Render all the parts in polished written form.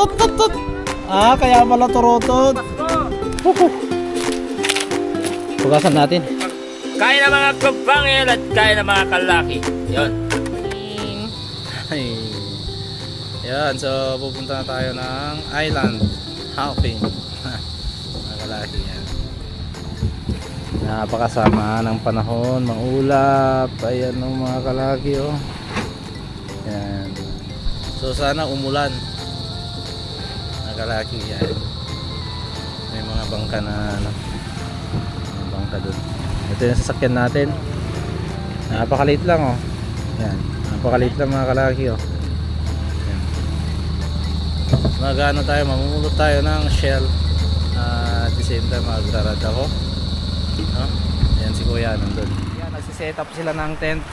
tut. Ah, kaya pala turutot. Pugasan natin. Kaya ng mga kabangil at kaya ng mga kalaki. Yun. Ay. Yan, so pupunta na tayo ng island hopping. Mga kalaki yan. Napakasama ng panahon, maulap. Ayan ng mga kalaki oh. Yan. So sana umulan. Mga kalaki yan. May mga bangka na ano. May bangka doon. Ito yung sasakyan natin. Napakaliit lang oh. Yan. Napakaliit lang mga kalaki oh. Yan. Mag-ano tayo, mamumulot tayo ng shell. At the same time magrarad ako. No? Yan si Kuya nandun. Yan, nagsiset up sila ng tent.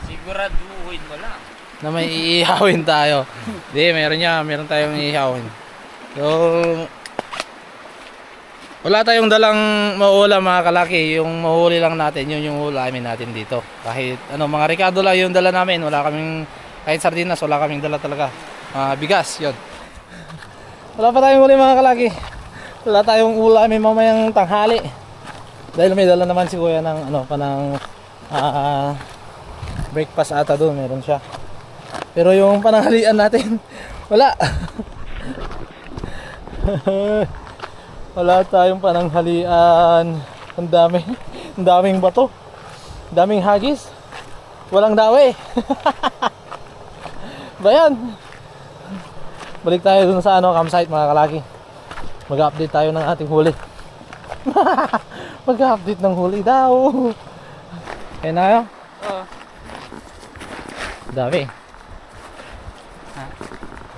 Siguraduhin mo lang. Na may iihawin tayo. Hindi, meron tayong iihawin. So wala tayong dalang maulam mga kalaki. Yung mahuli lang natin, yun yung ulamin natin dito. Kahit ano, mga Ricardo lang yung dala namin. Wala kaming, kahit sardinas, wala kaming dala talaga. Bigas, yun. Wala pa tayong huli mga kalaki. Wala tayong ulamin mamayang tanghali. Dahil may dala naman si Kuya ng ano, panang breakfast ata doon, meron siya. Pero yung pananghalian natin, wala. Wala tayong pananghalian. Ang daming bato. Daming hagis. Walang dawe. Bayan. Balik tayo dun sa ano, campsite mga kalaki. Mag-update tayo ng ating huli. Mag-update ng huli daw. Kaya na kayo? Oo. Dami.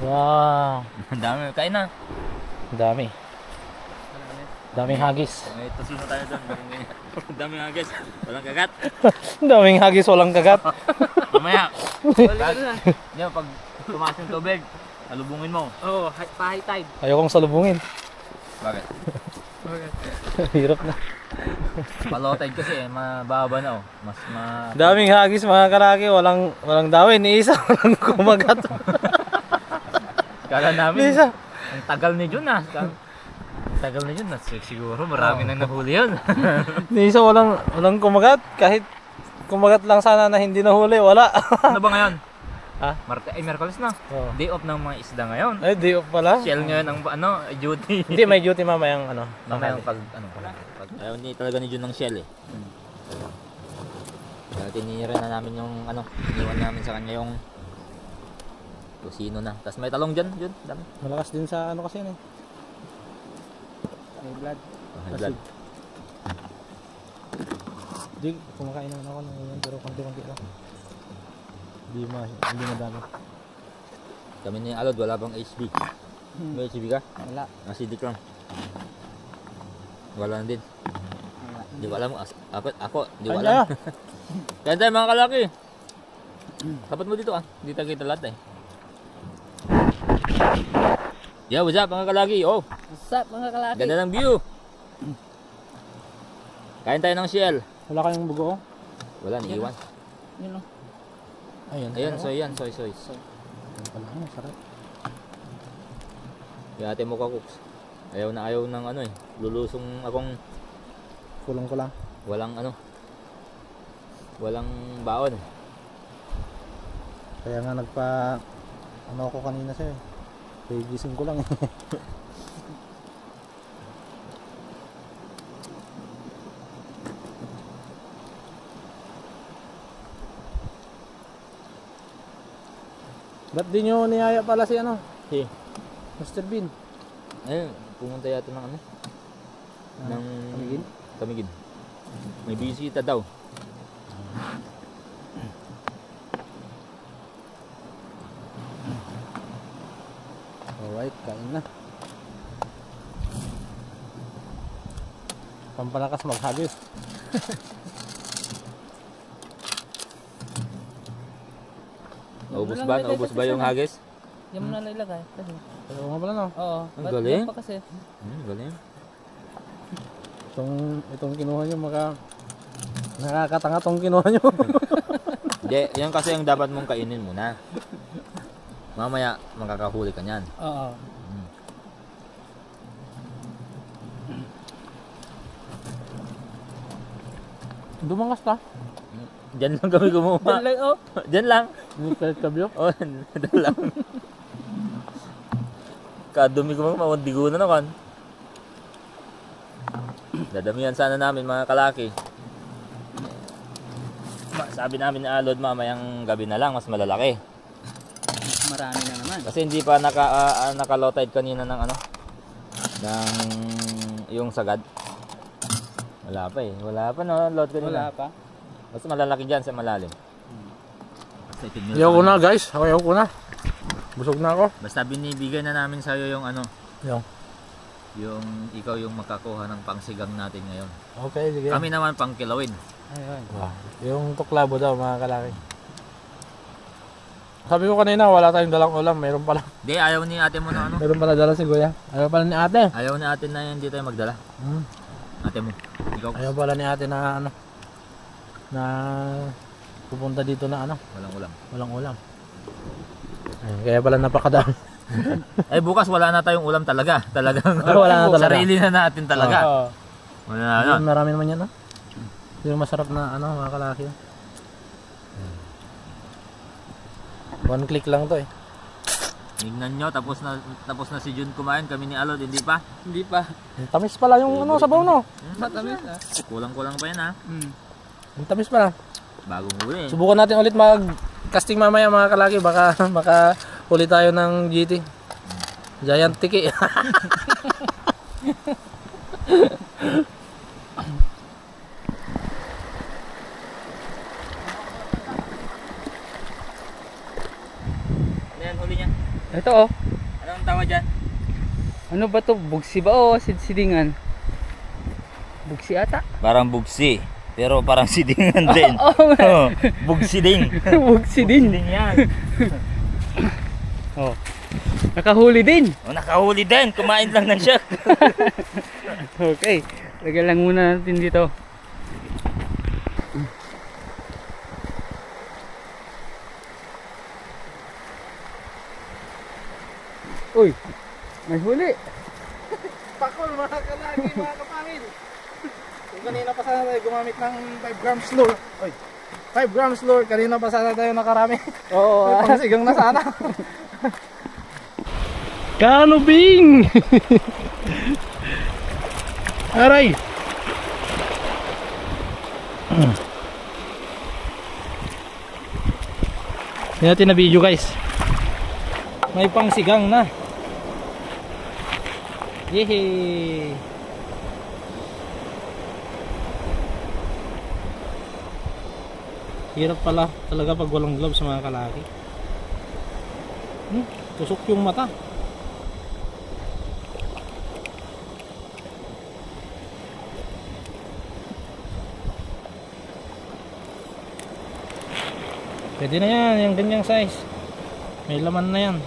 Wow. Ang dami. Kain na. Dami. Daming hagis. May tosino tayo doon. Daming hagis. Walang kagat. Daming hagis, walang kagat. Mamaya. Yan, pag tumaas yung tubig, alubungin mo. Oo, pa-high tide. Ayokong salubungin. Bakit? Hirap na. Pa-low tide kasi, mababa na oh. Daming hagis mga kalaki, walang dawin. Ni isa walang kumagat. Kala namin, Ni isa. ang tagal ni Jun ah. Tagal na Jun, siguro marami nang nahuli yun. Ni isa walang kumagat. Kahit kumagat lang sana na hindi nahuli, wala. Ano ba ngayon? Ha? Merkulis na. Oh. Day off ng mga isda ngayon. Ay, day off pala. Shell ngayon ang ano, duty. Hindi, may duty mamayang ano. Mamayang pag ayaw ni talaga ni Jun ng shell eh. Kaya tinira na namin yung ano, iniwan namin sa kanya yung kusino na. Tapos may talong dyan, Jun. Dami. Malakas din sa ano kasi yun eh. May blood. High blood. Di, kumakain naman ako ng yan, pero konti-konti lang. Hindi madami. Kami ni Alod, wala bang HB? May HB ka? Wala. Acidic lang. Wala na din. Hindi ko alam. Ako, hindi ko alam. Kaya tayo mga kalaki. Tapat mo dito ah. Hindi tayo kita lahat eh. Yeah, what's up mga kalaki? Oh. What's up mga kalaki? Ganda ng view. Kain tayo ng shell. Wala kayong bugo? Wala, naiwan. Yun o. Ayun. Ayun, soy yan, soy. Ayun pala, sarap. Yung ate mo ka cooks. Ayaw ng ano eh. Lulusong akong Kulong ko lang. walang ano. Walang baon. Kaya nga ano ako kanina sa'yo. Kaya gising ko lang eh. Ba't di nyo niyaya pala si ano? Si Mr. Bean? ayun, pumunta yata ng ano? Ng Kamigin? Kamigin. May bisita daw. Alright, kain na. Pampalakas maghagis. Naubos ba yung hagis? Diyan mo na nilagay. Pero nga pala no? Oo. Ang galing. Pa kasi. Galing. Itong kinuha nyo nakakatanga tong kinuha nyo. Hindi, yan kasi yung dapat mong kainin muna. Mamaya makakahuli ka niyan. Oo. Dumangas ka. Diyan lang kami gumawa. Dalay, oh. Diyan lang. Hindi ka kabyo. Oh, diyan lang. Kadumi ko mga mawandigo na naman. Dadamihan sana namin mga kalaki. Sabi namin ni Alod mamayang gabi na lang mas malalaki. Marami na naman. Kasi hindi pa naka-low tide kanina ng ano ng yung sagad. Wala pa eh. Wala pa no load kanina. Wala pa. Mas malalaki diyan sa malalim. Ayaw ko na guys. Ayaw ko na. Busog na ako. Basta binibigay na namin sa iyo yung ano, Yung ikaw yung makakuha ng pangsigang natin ngayon. okay, sige. Kami naman pang kilawin. Ayun. Wow. Yung tuklabo daw mga kalaki. Sabi ko kanina wala tayong dalang ulam. Meron pala. Di, ayaw ni ate mo na ano. Meron pala dala si Kuya. Ayaw pala ni ate. Ayaw ni ate na hindi tayo magdala. Ate mo. Ikaw. Ayaw pala ni ate na ano. Na pupunta dito na ano. Walang ulam. Walang ulam. Ayun, kaya pala napakadami. Eh bukas wala na tayong ulam talaga. Talagang Wala na talaga. sarili na natin talaga. Oo. Wala na. Ayun, marami naman yan, no? Yung masarap na, ano, mga kalaki. One click lang to eh. Tignan nyo, tapos na si Jun kumain, kami ni Alod, hindi pa. Hindi pa. Tamis pala yung ano, sabaw, no? Matamis ah. Kulang-kulang pa yan ha. Ang tamis pala. Bagong huli. Subukan natin ulit mag-casting mamaya, mga kalaki. Baka huli tayo ng GT. Giant tiki. Ano yan huli niya? Ito oh. Anong tawa dyan? Ano ba to? Bugsi ba o sidsidingan? Bugsi ata. Parang bugsi. Pero parang sidingan din. Oo. Bugsi din. Bugsi din. Siding yan. Oh. Nakahuli din. O, nakahuli din. Kumain lang ng siya. Okay. Lagyan lang muna natin dito. Uy. May huli. Pakol, mga kalaki, mga kapangil. Kung kanina pa sana tayo gumamit ng 5 grams lure. Oy, 5 grams lure. Kanina pa sana tayo nakarami. Oo. May pangsigang na sana. Kanubing! Aray! Hindi natin na video guys. May pangsigang na. Yehey! Hirap pala talaga pag walang gloves sa mga kalaki. Tusok yung mata. Pwede na yan, yung ganyang size. May laman na yan.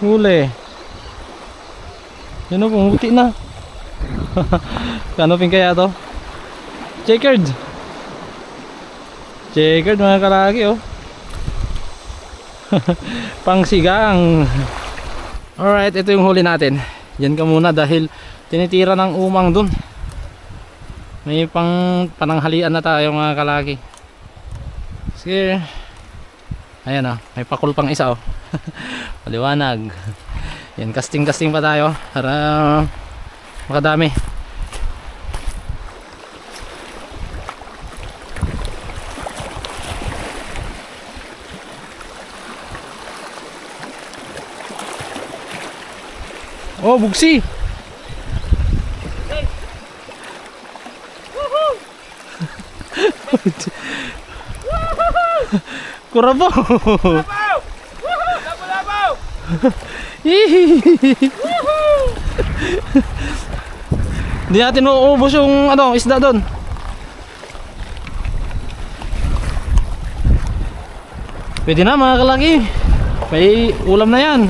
Huli. Yan o, pumuti na. Kanoping kaya to? Checkered. Checkered mga kalaki oh. Pangsigang. Alright, ito yung huli natin. Yan ka muna dahil tinitira ng umang dun. May pananghalian na tayo mga kalaki. Sige. Ayan oh, may pakul pang isa oh. Maliwanag. Yan, casting pa tayo para makadami. Oh, bugsi. Kurabo. Hindi natin mauubos yung ano, isda doon. Pwede na mga kalaki. May ulam na yan.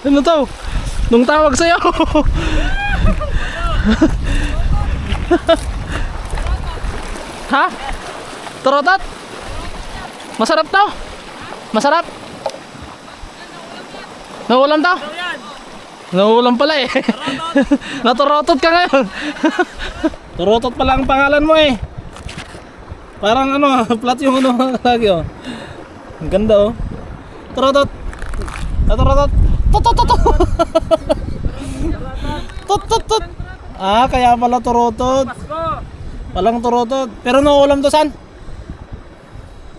Ano to? Nung tawag sa'yo. Ha? Torotot? Masarap to? Masarap? Naulam to? Naulam pala eh. Natorotot ka ngayon. Torotot pala ang pangalan mo eh. Parang ano, flat yung ano lagi oh. Ang ganda oh. Torotot. Torotot. Tot. Tot. Ah, kaya pala torotot. Palang torotot. Pero naulam to san?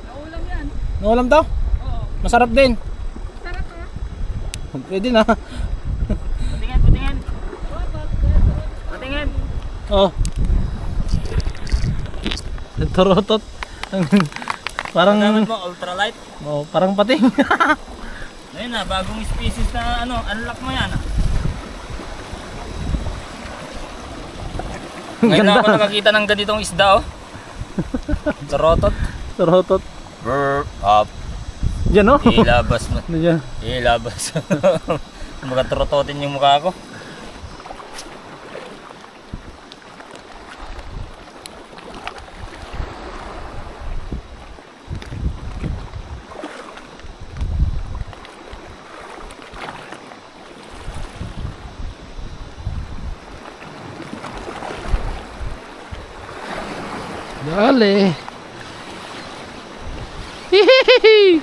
Naulam yan. Naulam to? Oo. Masarap din. Sarap ah. Pwede na. Patingin. Oh. Torotot. Parang Gamit mo, ultralight. oh, parang pating. Ayun na, bagong species na ano, unlock mo yan. Ngayon lang ako nakakita ng ganitong isda oh. Torotot. Torotot. Up. Diyan oh. Ilabas mo. Diyan. Ilabas. Mga torototin yung mukha ko. Dale. Hihihi.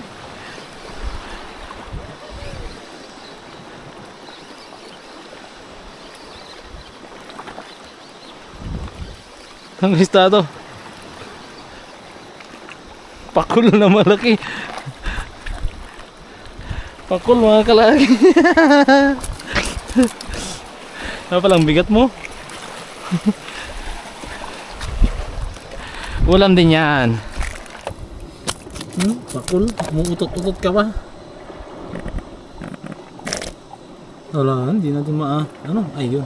Ang estado. Pakul na malaki. Pakul mga kalaki. Ano palang bigat mo? Ulam din yan. Pakul, umuutot-utot ka pa. Wala, hindi natin ano? Ay yun.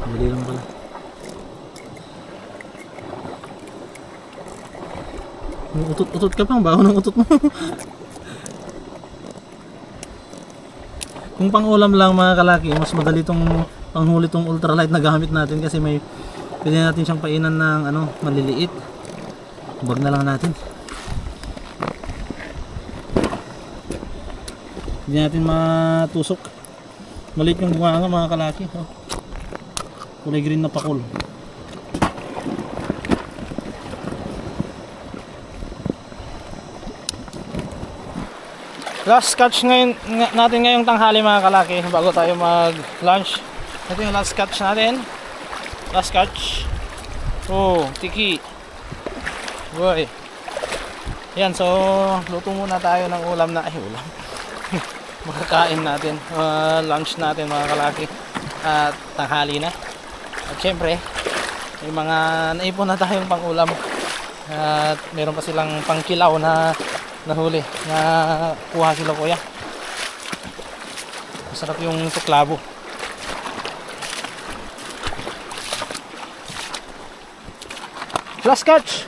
Mali lang pala. Umuutot-utot ka pa, ang baho ng utot mo. Kung pang ulam lang mga kalaki, mas madali tong panghuli tong ultralight na gamit natin kasi may pwede natin siyang painan ng ano, maliliit. Bag na lang natin. Hindi natin matusok. Maliit yung bunga mga kalaki. Oh. Kulay green na pakul. Last catch ngayon natin ngayong tanghali mga kalaki bago tayo mag lunch. Ito yung last catch natin. Last catch. Oh, tiki. Boy. Yan, so luto muna tayo ng ulam na ulam. Makakain natin, lunch natin mga kalaki. At tanghali na. At syempre, may mga naipon na tayong pang-ulam. At meron pa silang pangkilaw na nahuli na kuha sila kuya. Masarap yung tuklabo. Last catch.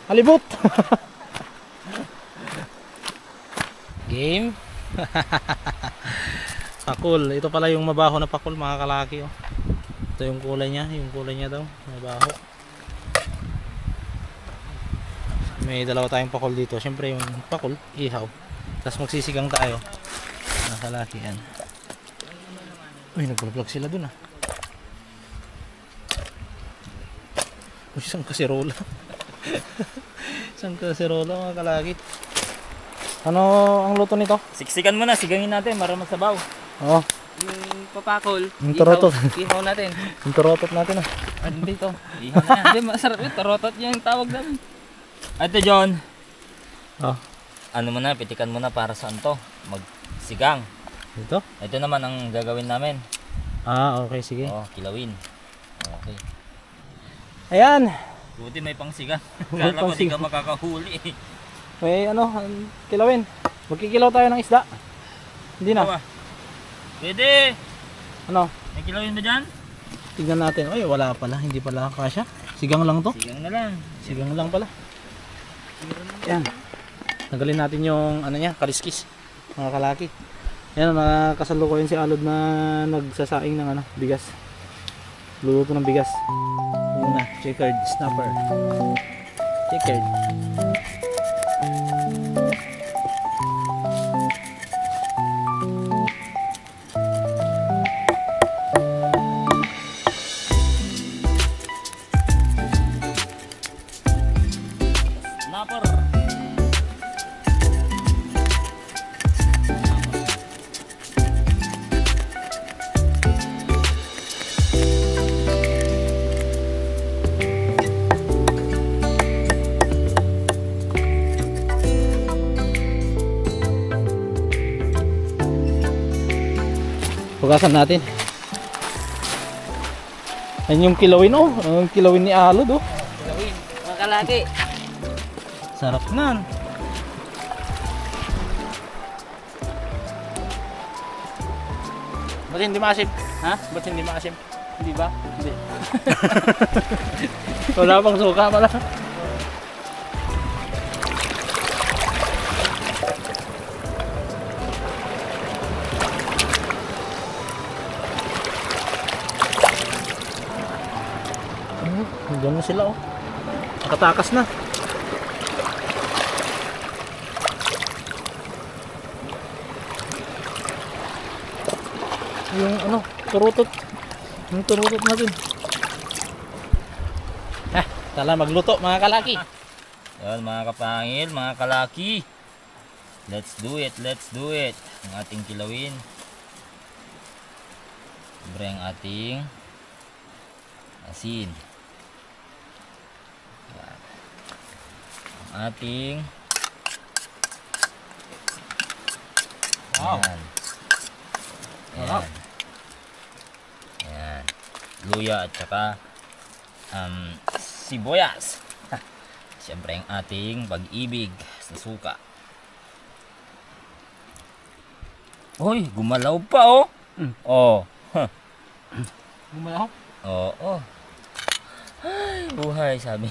Halibut. Game. Pakul. Ito pala yung mabaho na pakul mga kalaki oh. Ito yung kulay niya daw, mabaho. May dalawa tayong pakul dito. Siyempre yung pakul, ihaw. Tapos magsisigang tayo. Mga kalaki yan. Uy, nag-vlog sila dun ah. Uy, isang kaserola. Isang kaserola mga kalaki. Ano ang luto nito? Siksikan mo na, sigangin natin para magsabaw. Oh, Yung papakol. Yung torotot. Ihaw natin. yung turotot natin ah. Ano dito? Ihaw na yan. Hindi, masarap yun. Torotot yung tawag namin. Ate John, Oh, ano mo na, pitikan mo na para saan to? Magsigang. dito? Ito naman ang gagawin namin. Ah, okay, sige. Oh, kilawin. Okay. Ayan. Buti may pangsigang. May Kala ko di ka pangsigang. makakahuli. May ano, kilawin. Magkikilaw tayo ng isda. Hindi na. Ikaw, ah. Pwede. Ano? May kilawin ba dyan? Tignan natin. Ay, wala pala. Hindi pala kasya. Sigang lang to. Sigang na lang. Sigang lang pala. Yan. Tanggalin natin yung ano niya, kaliskis. Mga kalaki. Yan, nakasalukuyan si Alod na nagsasaing ng ano, bigas. Luluto ng bigas. Una, checkered snapper. Checkered. Snapper. Pugasan natin. Yan yung kilawin oh. Yung kilawin ni Alod oh. Gawin. Mga kalaki. Sarap nan. Ba't hindi maasim? Ha? Ba't hindi maasim? Hindi ba? Hindi. Wala pang suka pala. Diyan na sila oh. Nakatakas na. Yung ano, turutot. Yung turutot natin. Tala magluto mga kalaki. Yan mga kapangil, mga kalaki. Let's do it, let's do it. Ang ating kilawin. Siyempre ang ating asin. Yan. Ang ating Wow. Yan. Yan. Yan. Luya at saka sibuyas. Siyempre ang ating pag-ibig sa suka. Hoy, gumalaw pa oh. Oh. Huh. Gumalaw. Oo. Ay, buhay sabi.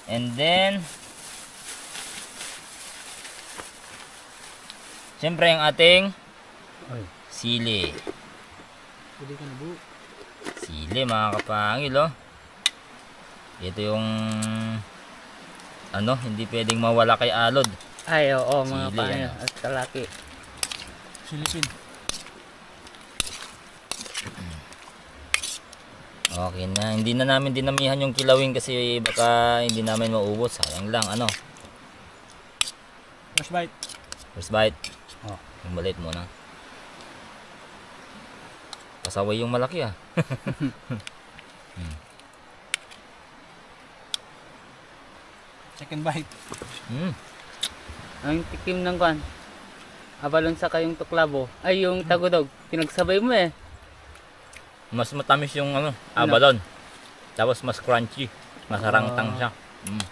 And then siyempre ang ating Ay. sili. Pwede ka na bu. Sili mga kapangil oh. Ito yung ano, hindi pwedeng mawala kay Alod. Ay, oo, mga Sili, pangil. ano? At kalaki. Silipin. Okay na, hindi na namin dinamihan yung kilawin kasi baka hindi namin maubos. Sayang lang, ano. First bite. First bite. Oh. Yung maliit muna. Pasaway yung malaki ah. Second bite. Hmm. Ang tikim ng kwan. Abalon sa kayong tuklabo. Ay, yung tagudog. Pinagsabay mo eh. Mas matamis yung ano, abalon. Tapos mas crunchy. Masarangtang siya. Mm.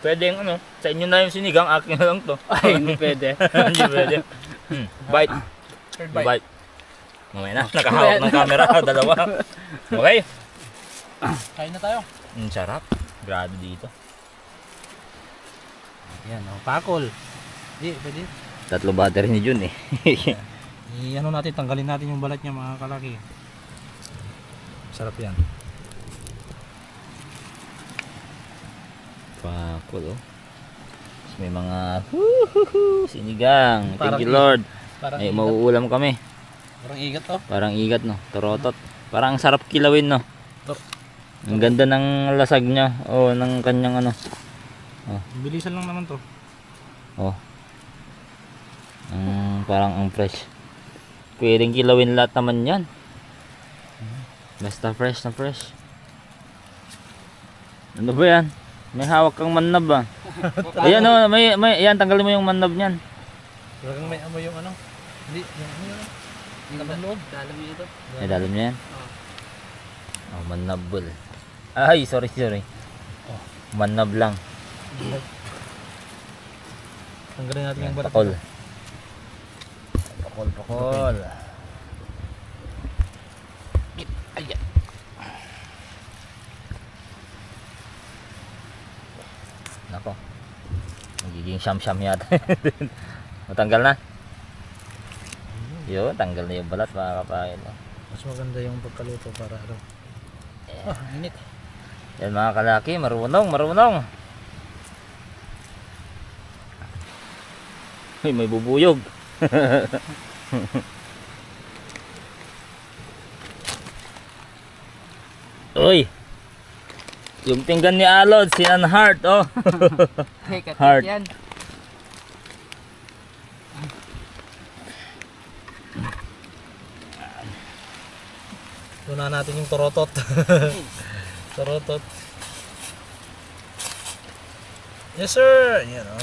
Pwede yung ano, sa inyo na yung sinigang, akin na lang to. Ay, hindi pwede. Hindi pwede. Bite. Third Bite. Mamaya na, nakahawak ng camera, dalawa. Okay. Kain na tayo. Sarap. Grabe dito. Yan, oh, pakol. Di, pwede. 3 battery ni Jun eh. I-ano natin, tanggalin natin yung balat niya mga kalaki. Sarap yan. Pakol oh. Tapos may mga sinigang. Parang Thank you Lord. Parang Ay, igat. mauulam kami. Parang igat to. Parang igat no, torotot. Parang sarap kilawin no. Tor- Ang ganda ng lasag niya. Oh, ng kanyang ano. Bilisan lang naman to. Oh. Parang ang fresh. Pwedeng kilawin lahat naman yan. Basta fresh na fresh. Ano ba yan? May hawak kang manab ah. Ayan o, yan, tanggalin mo yung manab niyan. Talagang may amoy yung ano. Hindi, yung ano yun. Laman loob. Dalam niyo ito. Ay, dalam niya yan. Oh, manabol. Ay, sorry. Oh. Manab lang. Tanggalin natin yung balat. Pakol. Pakol. Ayan. Nako. Magiging siyam-siyam yata. Matanggal na. Yun, tanggal na yung balat mga kapain. Mas maganda yung pagkaluto para ano. Init. Yan mga kalaki, marunong. Uy, may bubuyog. Uy. Yung pinggan ni Alod, sinan heart, oh. Heart. Yan. Tuna natin yung torotot. Torotot. Yes sir. Yan oh.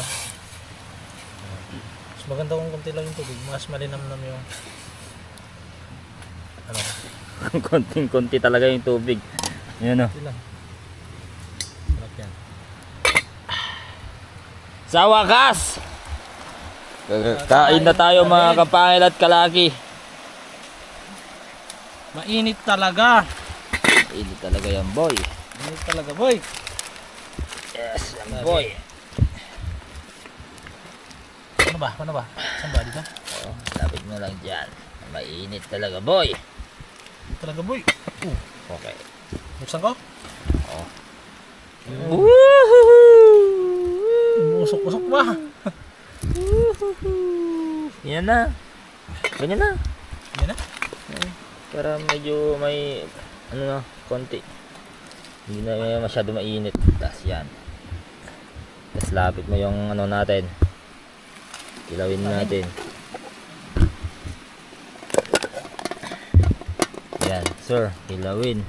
Mas maganda kung konti lang yung tubig. Mas malinamnam yung ano. Konting-konti talaga yung tubig. Yan, oh. Konti lang. Sarap yan. Sa wakas! Kain na tayo mga kapangil at kalaki. Mainit talaga. Ini talaga yan, boy. Mainit talaga boy. Yes, yan, boy. Ano ba? Saan ba dito? Oh, lapit mo lang dyan. Mainit talaga, boy. Mainit talaga boy. Okay. Buksan ko? Oh. Usok-usok ba? Yan na. Ganyan na. Yan na. Para medyo may ano na, konti. Hindi na masyado mainit. Tapos yan. Tapos lapit mo yung ano natin. Ilawin natin. Yan, sir. Ilawin.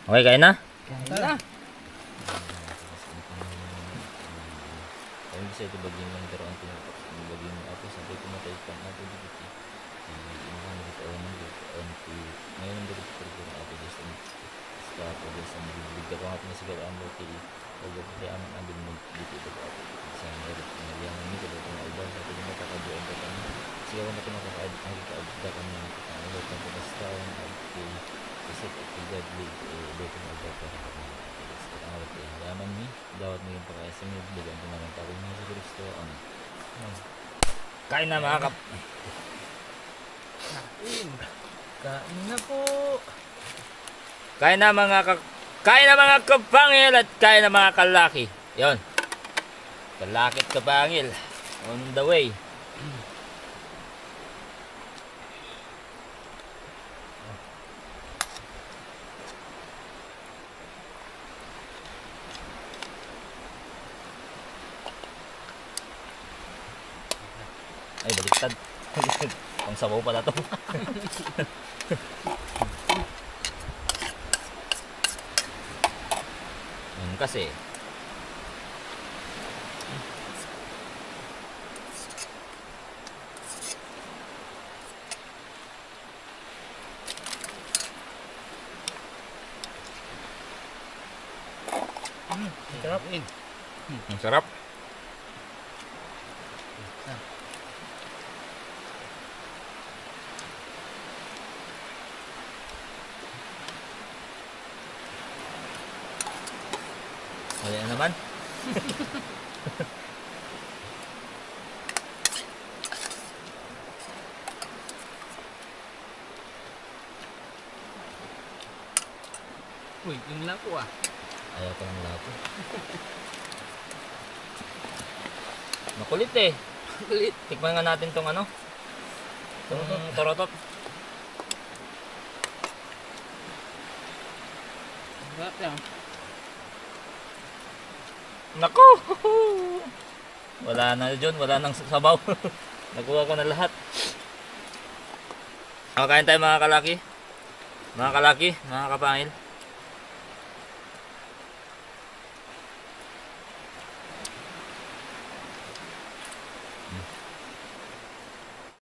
Okay, kaya na? Kain na. Ang bisa itu bagian yang terangkum bagian apa sampai kemataikan apa gitu ini gitu orang anti ngayon dari perkara apa just setelah apa just di dapat ni segala anda ti kalau kita aman ambil gitu itu apa saya dari yang ini kalau kita ubah satu lima kata dua empat kali segala macam kata kita ubah kami kalau kita setahun di set tiga di dua kali yaman ni dawat mo yung pagkaisa mo bigyan ko naman parang mga sa Kristo kain na mga kap Kain na po. kain na mga kapangil at kain na mga kalaki yon kalaki at kapangil on the way ay baliktad pang sabaw pala to yun kasi Sarap. ang sarap wala na naman Uy, yung lako ah. ayaw ko ng lapo makulit eh Kulit. tikman nga natin tong ano tong torotot Sarap yan. Nako! Wala na John, wala nang sabaw. Nakuha ko na lahat. Kain tayo mga kalaki. Mga kalaki, mga kapangil.